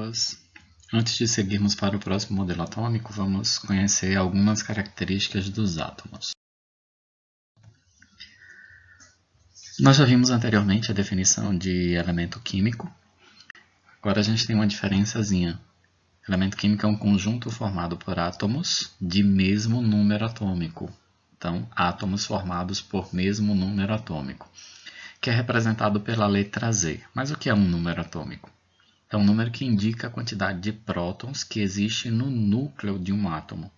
aulas. Antes de seguirmos para o próximo modelo atômico, vamos conhecer algumas características dos átomos. Nós já vimos anteriormente a definição de elemento químico. Agora a gente tem uma diferençazinha. Elemento químico é um conjunto formado por átomos de mesmo número atômico. Então, átomos formados por mesmo número atômico, que é representado pela letra Z. Mas o que é um número atômico? É um número que indica a quantidade de prótons que existe no núcleo de um átomo,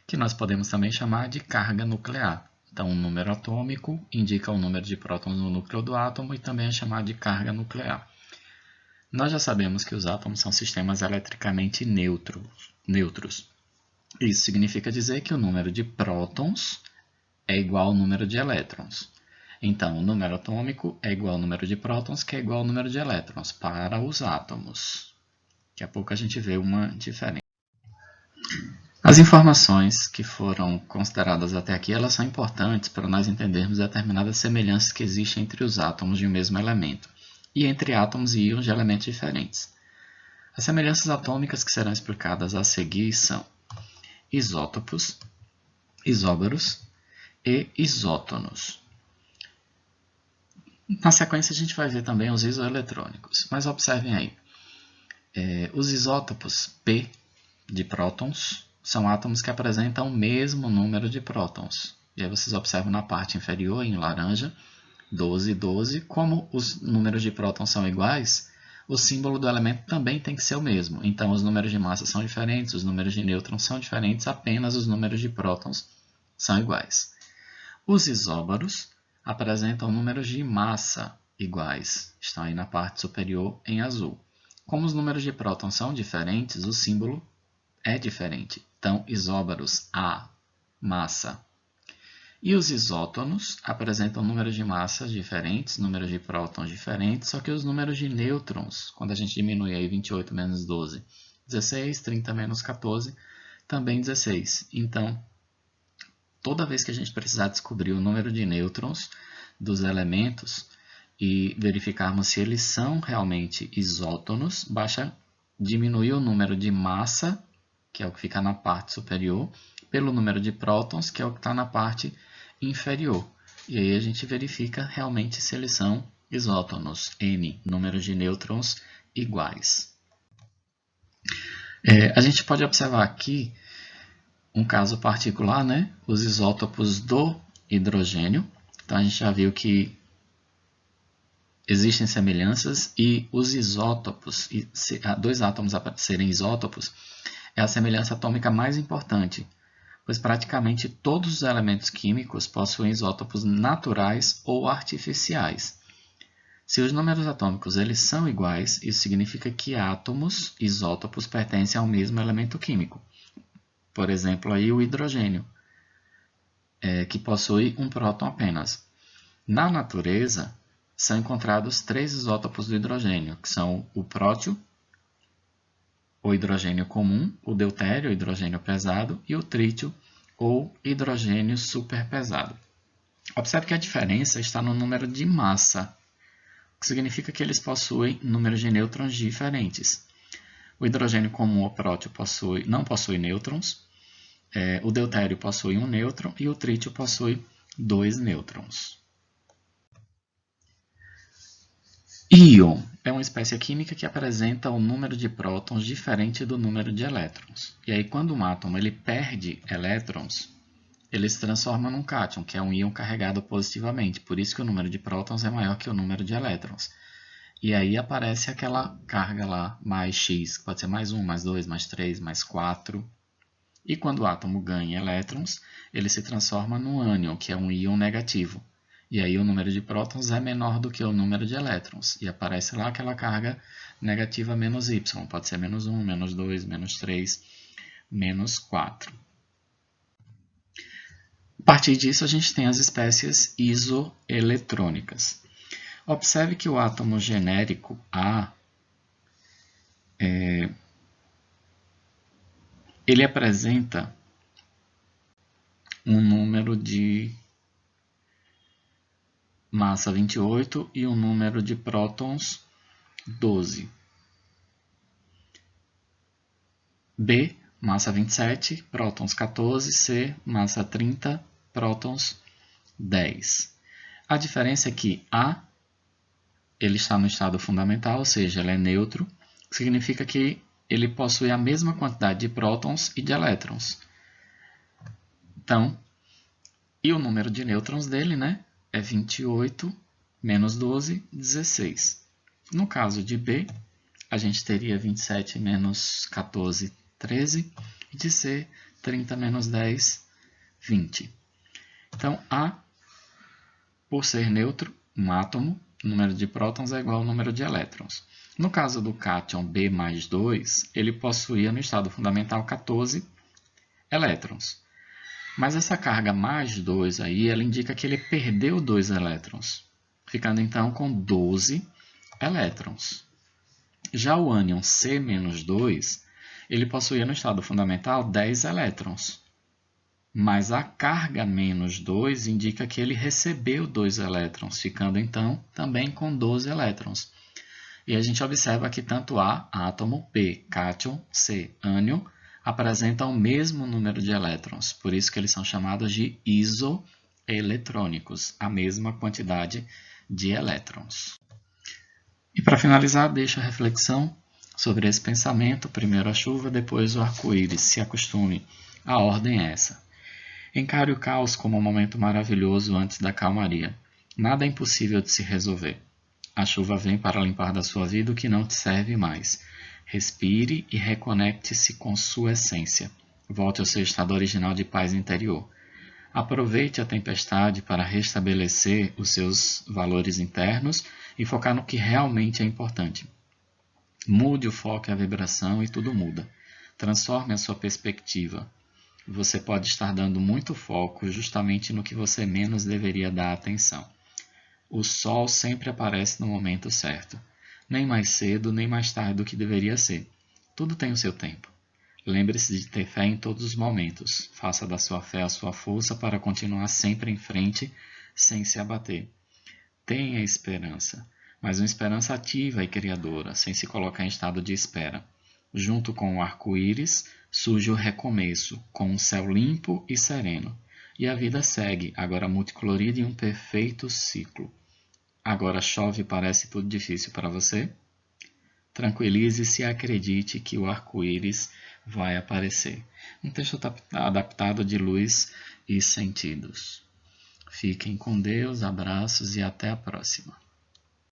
que nós podemos também chamar de carga nuclear. Então, um número atômico indica o número de prótons no núcleo do átomo e também é chamado de carga nuclear. Nós já sabemos que os átomos são sistemas eletricamente neutros. Isso significa dizer que o número de prótons é igual ao número de elétrons. Então, o número atômico é igual ao número de prótons, que é igual ao número de elétrons, para os átomos. Daqui a pouco a gente vê uma diferença. As informações que foram consideradas até aqui, elas são importantes para nós entendermos determinadas semelhanças que existem entre os átomos de um mesmo elemento e entre átomos e íons de elementos diferentes. As semelhanças atômicas que serão explicadas a seguir são isótopos, isóbaros e isótonos. Na sequência, a gente vai ver também os isoeletrônicos, mas observem aí. Os isótopos P de prótons são átomos que apresentam o mesmo número de prótons. E aí vocês observam na parte inferior, em laranja, 12 e 12. Como os números de prótons são iguais, o símbolo do elemento também tem que ser o mesmo. Então, os números de massa são diferentes, os números de nêutrons são diferentes, apenas os números de prótons são iguais. Os isóbaros apresentam números de massa iguais, estão aí na parte superior em azul. Como os números de prótons são diferentes, o símbolo é diferente. Então, isóbaros A, massa. E os isótonos apresentam números de massas diferentes, números de prótons diferentes, só que os números de nêutrons, quando a gente diminui aí 28 menos 12, 16, 30 menos 14, também 16. Então, toda vez que a gente precisar descobrir o número de nêutrons dos elementos e verificarmos se eles são realmente isótonos, basta diminuir o número de massa, que é o que fica na parte superior, pelo número de prótons, que é o que está na parte inferior. E aí a gente verifica realmente se eles são isótonos, N, números de nêutrons iguais. A gente pode observar aqui um caso particular, né? Os isótopos do hidrogênio. Então, a gente já viu que existem semelhanças e os isótopos, dois átomos serem isótopos, é a semelhança atômica mais importante, pois praticamente todos os elementos químicos possuem isótopos naturais ou artificiais. Se os números atômicos eles são iguais, isso significa que átomos, isótopos, pertencem ao mesmo elemento químico. Por exemplo, aí o hidrogênio, que possui um próton apenas. Na natureza, são encontrados 3 isótopos do hidrogênio, que são o prótio, ou hidrogênio comum, o deutério, hidrogênio pesado, e o trítio, ou hidrogênio superpesado. Observe que a diferença está no número de massa, o que significa que eles possuem números de nêutrons diferentes. O hidrogênio comum ou prótio não possui nêutrons, o deutério possui um nêutron e o trítio possui 2 nêutrons. Íon é uma espécie química que apresenta o número de prótons diferente do número de elétrons. E aí, quando um átomo ele perde elétrons, ele se transforma num cátion, que é um íon carregado positivamente. Por isso que o número de prótons é maior que o número de elétrons. E aí aparece aquela carga lá, mais X, que pode ser mais 1, mais 2, mais 3, mais 4. E quando o átomo ganha elétrons, ele se transforma num ânion, que é um íon negativo. E aí o número de prótons é menor do que o número de elétrons. E aparece lá aquela carga negativa menos Y. Pode ser menos 1, menos 2, menos 3, menos 4. A partir disso, a gente tem as espécies isoeletrônicas. Observe que o átomo genérico A ele apresenta um número de massa 28 e um número de prótons 12. B, massa 27, prótons 14, C, massa 30, prótons 10. A diferença é que A ele está no estado fundamental, ou seja, ele é neutro, significa que ele possui a mesma quantidade de prótons e de elétrons. Então, e o número de nêutrons dele, né, é 28 menos 12, 16. No caso de B, a gente teria 27 menos 14, 13, e de C, 30 menos 10, 20. Então, A, por ser neutro, um átomo, o número de prótons é igual ao número de elétrons. No caso do cátion B mais 2, ele possuía no estado fundamental 14 elétrons. Mas essa carga mais 2 aí, ela indica que ele perdeu 2 elétrons, ficando então com 12 elétrons. Já o ânion C menos 2, ele possuía no estado fundamental 10 elétrons. Mas a carga menos 2 indica que ele recebeu 2 elétrons, ficando então também com 12 elétrons. E a gente observa que tanto A, átomo, B, cátion, C, ânion, apresentam o mesmo número de elétrons, por isso que eles são chamados de isoeletrônicos, a mesma quantidade de elétrons. E para finalizar, deixo a reflexão sobre esse pensamento, primeiro a chuva, depois o arco-íris, se acostume, a ordem é essa. Encare o caos como um momento maravilhoso antes da calmaria. Nada é impossível de se resolver. A chuva vem para limpar da sua vida o que não te serve mais. Respire e reconecte-se com sua essência. Volte ao seu estado original de paz interior. Aproveite a tempestade para restabelecer os seus valores internos e focar no que realmente é importante. Mude o foco e a vibração e tudo muda. Transforme a sua perspectiva. Você pode estar dando muito foco justamente no que você menos deveria dar atenção. O sol sempre aparece no momento certo. Nem mais cedo, nem mais tarde do que deveria ser. Tudo tem o seu tempo. Lembre-se de ter fé em todos os momentos. Faça da sua fé a sua força para continuar sempre em frente, sem se abater. Tenha esperança, mas uma esperança ativa e criadora, sem se colocar em estado de espera. Junto com o arco-íris, surge o recomeço, com um céu limpo e sereno. E a vida segue, agora multicolorida em um perfeito ciclo. Agora chove e parece tudo difícil para você? Tranquilize-se e acredite que o arco-íris vai aparecer. Um texto adaptado de luz e sentidos. Fiquem com Deus, abraços e até a próxima.